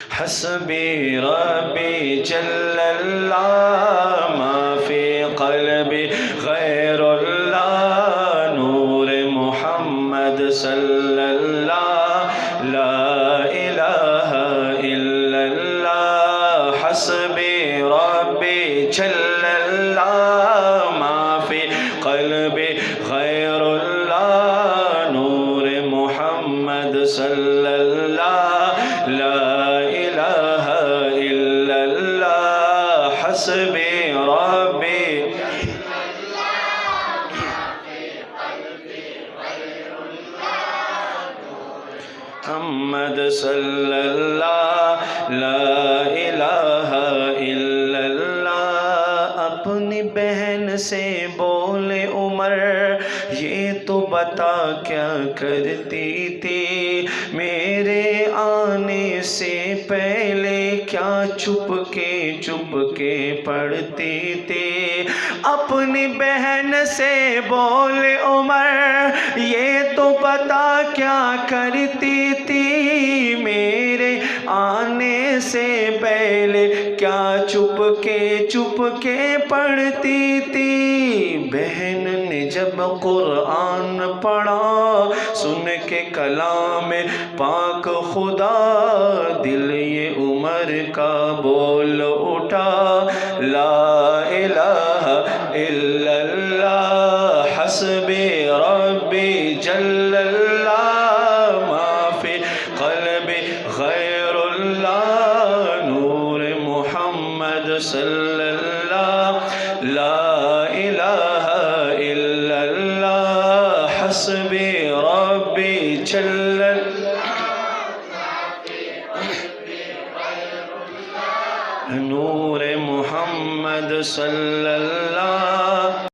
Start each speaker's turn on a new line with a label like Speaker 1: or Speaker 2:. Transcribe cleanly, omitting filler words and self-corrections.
Speaker 1: حسبي ربي جل الله ما في قلبي غير الله نور محمد صلى الله لا إله إلا الله حسبي ربي جل الله ما في قلبي غير الله نور محمد صلى الله لا إله إلا الله حسبي ربي محمد صلی اللہ لا الہ الا اللہ۔ اپنی بہن سے بولے عمر یہ تو بتا کیا کرتی تھی، میرے آنے سے پہلے کیا چپ کے پڑھتی تھی۔ اپنی بہن سے بولے عمر یہ تو بتا کیا کرتی تھی، میرے آنے سے پہلے کیا چپ کے پڑھتی تھی۔ بہن نے جب قرآن پڑھا سن کے کلام پاک خدا، دل یہ عمر کا بول اٹھا لا الہ الا اللہ حسبی ربی جل اللہ ما فی قلبی غیر اللہ نور محمد صلی اللہ لا الہ الا اللہ حسبی ربی جل نور محمد صلی اللہ